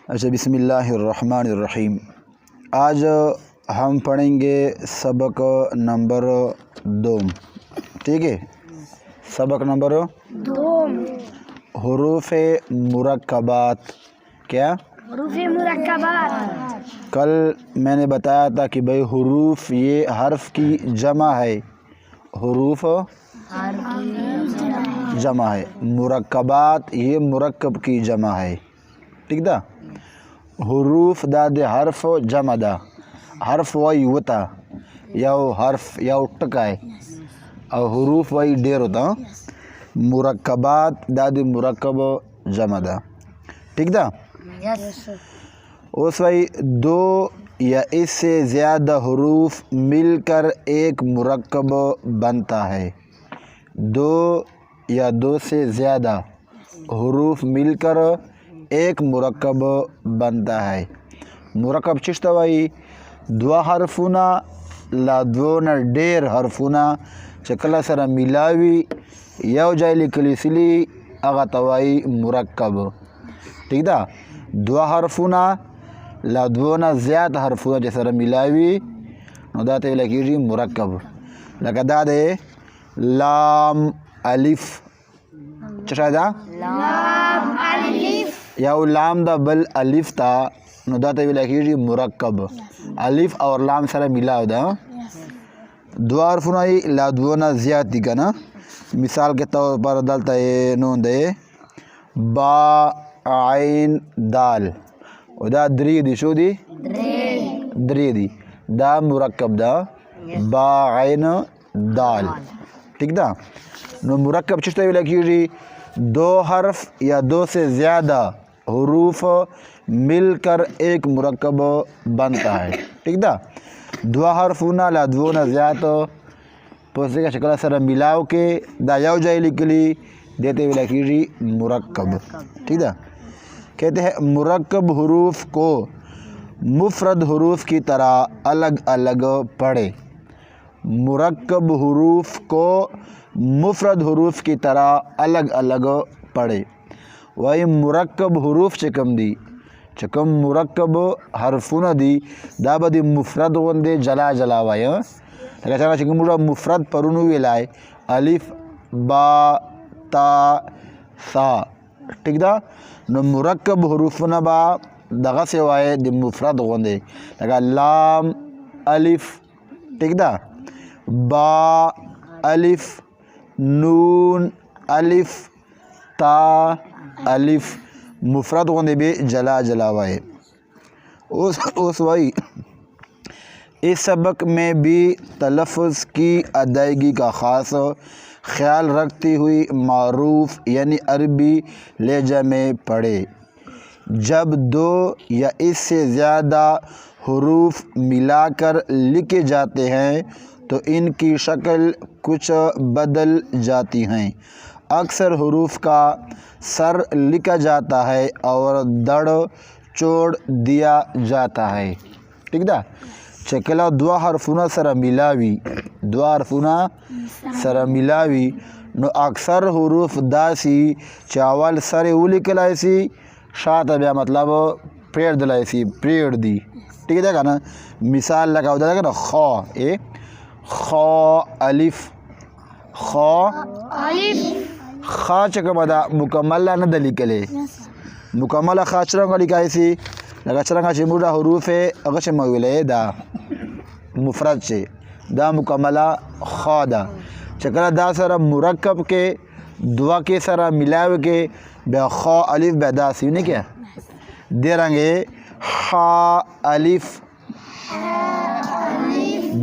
اچھا، بسم اللہ الرحمن الرحیم۔ آج ہم پڑھیں گے سبق نمبر 2، ٹھیک ہے؟ سبق نمبر 2 حروف مرکبات۔ کیا؟ حروف مرکبات۔ کل میں نے بتایا تھا کہ بھائی حروف یہ حرف کی جمع ہے، حروف جمع ہے، مرکبات یہ مرکب کی جمع ہے، ٹھیک دا؟ حروف دا دے حرف جمع دا، حرف وہی ہوتا یا وہ حرف یا وہ ٹکا ہے، اور حروف وہی ڈیر ہوتا، مرکبات دا دے مرکب جمع دا، ٹھیک دا؟ اس وہی دو یا اس سے زیادہ حروف مل کر ایک مرکب بنتا ہے، دو یا دو سے زیادہ حروف مل کر ایک مرکب بنتا ہے۔ مرکب چشتا وای دو حرفونا لا دونا ډیر حرفونا چې کله سره ملاوي یو ځای لیکلی سلی هغه ته وایي مرکب، ٹھیک ده؟ دو حرفونا لا دونا زیات حرفونا چې سره ملاوي نو دا ته ویل کېږي مرکب، لکه دا دی لام الف، څه شی ده؟ لام الف، یو لام دا بل الف تا نو دا ته ویل کېږي مرکب، الف اور لام سره ملاو ده، دو حرفونه لا دوونه زیات دي که نه. مثال کے طور پر دلته یې نون دی با عین دال، او دا درې دي، شو دي؟ درې دي، دا مرکب ده، با عین دال، ٹھیک ده؟ نو مرکب چشته ویل کېږي دو حرف یا دو سے زیادہ حروف مل کر ایک مرکب بنتا ہے، ٹھیک دا؟ دو حرفونا لا دونا زیات پوسے کا شکل سر ملاو کے دا یو جائے لکلی دیتے ویلا کیجی مرکب، ٹھیک دا؟ کہتے ہیں مرکب حروف کو مفرد حروف کی طرح الگ الگ پڑھے، مرکب حروف کو مفرد حروف کی طرح الگ الگ پڑھے۔ وہی مرکب حروف چکم دی، چکم مرکب حرفون دی دا با دی مفرد غندے جلا جلا وائی، لکہ چانا چکم مجھا مفرد پرونو ویلائے الف با تا سا، ٹھیک دا؟ نو مرکب حروفون با دغا سے وائی دی مفرد غندے، لکہ لام الف، ٹھیک دا؟ با الف، نون الف، تا الف، مفرد غندے بھی جلا جلا وائے۔ اس وائی اس سبق میں بھی تلفظ کی ادائیگی کا خاص خیال رکھتی ہوئی معروف یعنی عربی لہجہ میں پڑھے۔ جب دو یا اس سے زیادہ حروف ملا کر لکھے جاتے ہیں تو ان کی شکل کچھ بدل جاتی ہیں، اکثر حروف کا سر لکھا جاتا ہے اور دڑ چھوڑ دیا جاتا ہے، ٹھیک دا؟ چکلا دو حرفونا سر ملاوی، دو حرفونا سر ملاوی نو اکثر حروف دا سی چاول سر او لکھلائی سی شاعت بیا مطلب پریڑ دلائی سی، پریڑ دی، ٹھیک دا کنا؟ مثال لگاو دا کنا خو، اے خو الف، خو الف، خا چکم دا مکمل نہ دا لکلے، مکمل خا چرنگا لکھائی سی، لگا چرنگا چی مودا حروف اگش مویلے دا مفرد چے دا مکملہ خا دا، چکلا دا سر مرکب کے دعا کے سر ملاو کے بے خا الف بے دا سی، نہیں کیا؟ دے رنگے خا الف،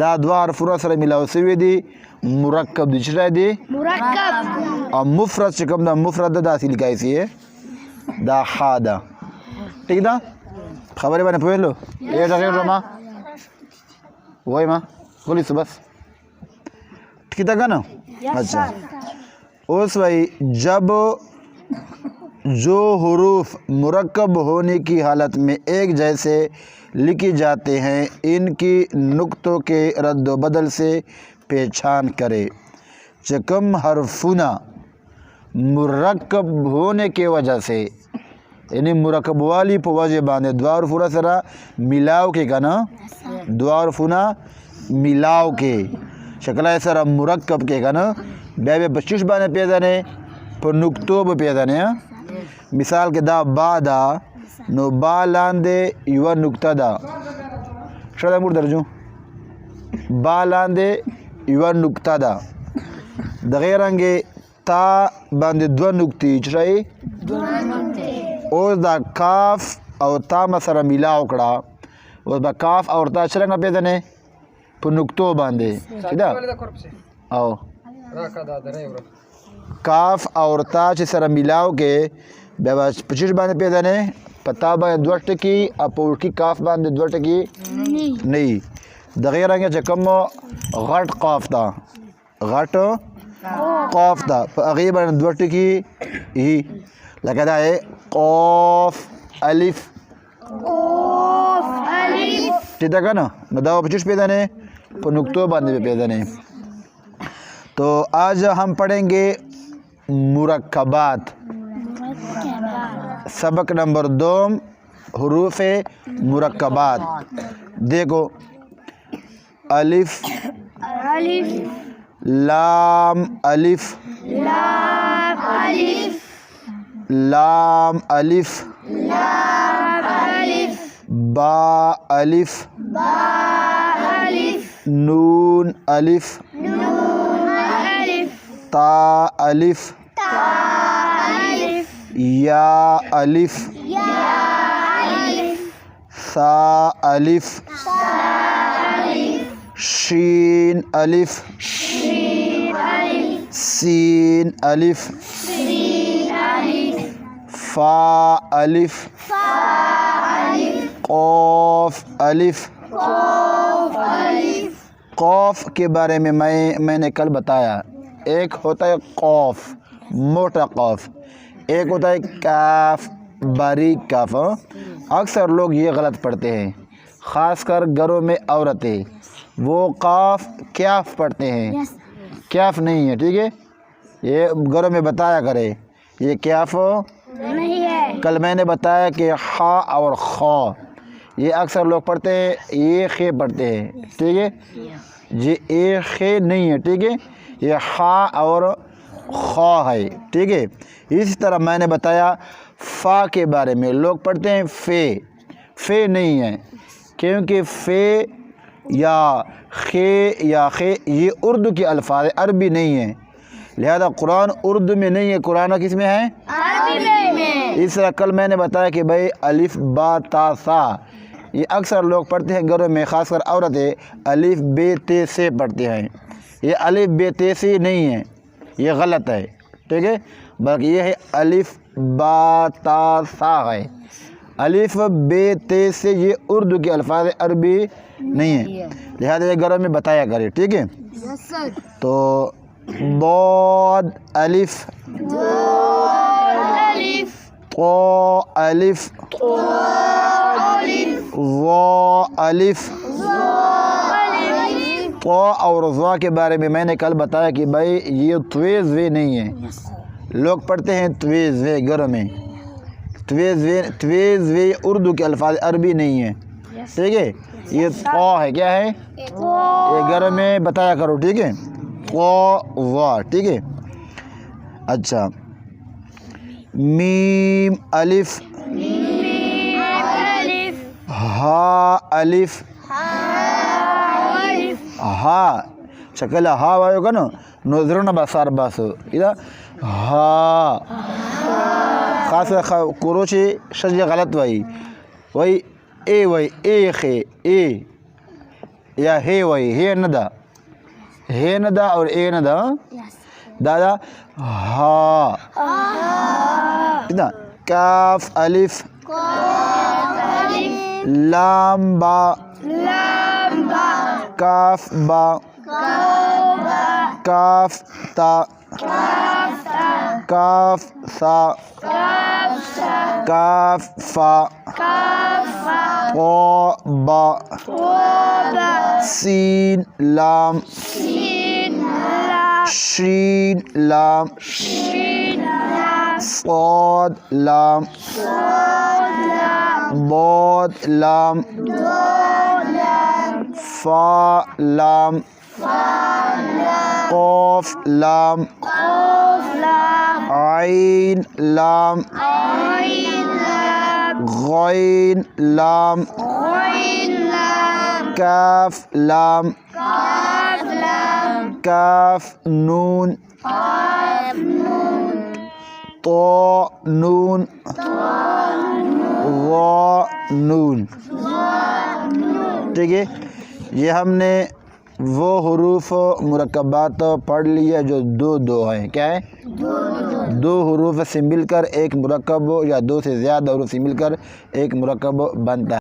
دا دعا حرفونا سر ملاو سوی دی مرکب دی، چرائے دی مرکب، اور مفرد چکم دا مفرد دا سی لکھائی سی ہے دا خا دا، ٹھیک دا؟ خبری بانے پوئے لو یہ ڈاکر رو ماں وہی ماں بولی سو بس، ٹھیک دا گا نا؟ اچھا، اس وہی جب جو حروف مرکب ہونے کی حالت میں ایک جیسے لکھی جاتے ہیں ان کی نقطوں کے رد و بدل سے پہچان کرے۔ چکم حرفونا مرکب ہونے کی وجہ سے یعنی مرکب والی په وجه باندې دوه حرفونه سره ملاو کې که نه دوه حرفونه ملاو کې شکل یې سره مرکب کې که نه بیا به په چش باندې پیژنې په نقطو به پیژنې مثال کې دا با ده نو با لاندې یوه نقطه ده ښه ده موږ درجو با لاندې یوه نقطه ده دغې رنګې تا باندې دوه نقطې چې شی اوس دا کاف او تا ما سره میلاو کړه اوس به کاف او تا څرنګه پیژنې په نقطو باندې ٹھیک ده او کاف او تا چې سره میلاو کې بیا به په چش باندې پیژنې په تا باندې دوه ټکي او په وړکي کاف باندې دوه ټکي نه وي دغې رنګه چې کوم غټ قاف ده غټ قاف ده په هغې باندې دوه ټکي هي لکه دا یې قاف الف ٹھیک ہے نا نو دا په چش پیژنې په نقطو باندې به پیژنې تو آج ہم پڑھیں گے مرکبات سبق نمبر 2 حروف مرکبات دیکھو الف لام الف لام الف با الف نون الف تا الف یا الف سا الف شین الف سین الف فا الف قاف الف قاف کے بارے میں میں نے کل بتایا ایک ہوتا ہے قاف موٹا قاف ایک ہوتا ہے کاف باریک کاف اکثر لوگ یہ غلط پڑھتے ہیں خاص کر گھروں میں عورتیں وہ قاف کیاف پڑھتے ہیں کیاف نہیں ہے ٹھیک ہے یہ گھروں میں بتایا کرے یہ کیاف نہیں ہے کل میں نے بتایا کہ خا اور خا یہ اکثر لوگ پڑھتے ہیں یہ خے پڑھتے ہیں ٹھیک ہے جی یہ خے نہیں ہے ٹھیک ہے یہ خا اور خا ہے ٹھیک ہے اسی طرح میں نے بتایا فا کے بارے میں لوگ پڑھتے ہیں فے نہیں ہے کیونکہ فے یا خے یہ اردو کے الفاظ عربی نہیں ہیں لہذا قرآن اردو میں نہیں ہے قرآن کس میں ہے عربی میں اس طرح کل میں نے بتایا کہ بھائی الف با تا سا یہ اکثر لوگ پڑھتے ہیں گھروں میں خاص کر عورتیں الف بے تے سے پڑھتے ہیں یہ الف بے تے سے نہیں ہے یہ غلط ہے ٹھیک ہے بلکہ یہ ہے الف با تا سا ہے الف بے تے سے یہ اردو کے الفاظ عربی نہیں ہیں لہذا یہ گھروں میں بتایا کرے ٹھیک ہے تو ضاد الف قا الف وا الف قا اور ضا کے بارے میں نے کل بتایا کہ بھائی یہ تویز وے نہیں ہے لوگ پڑھتے ہیں تویز وے گھروں میں تویز وے اردو کے الفاظ عربی نہیں ہے ٹھیک ہے یہ قا ہے کیا ہے یہ گھر میں بتایا کرو ٹھیک ہے قا وا ٹھیک ہے اچھا میم الف ہا الف ہا شکل ہا وایو کا نا نظرنا بسار باسو اذا ہا خاص کروچی شجع غلط وای اے خے اے یا ہے وای ہے ندا اور اے ندا دادا ہا اذا کاف الف لام با کاف با کاف تا کاف سا کاف فا قا با سین لام شین لام صاد لام ضاد لام فا لام قاف لام عین لام غین لام کاف لام کاف نون طا نون وا نون. ٹھیک ہے، یہ ہم نے وہ حروف مرکبات پڑھ لیے جو دو ہیں. کیا ہے؟ دو حروف سے مل کر ایک مرکب یا دو سے زیادہ حروف سے مل کر ایک مرکب بنتا ہے.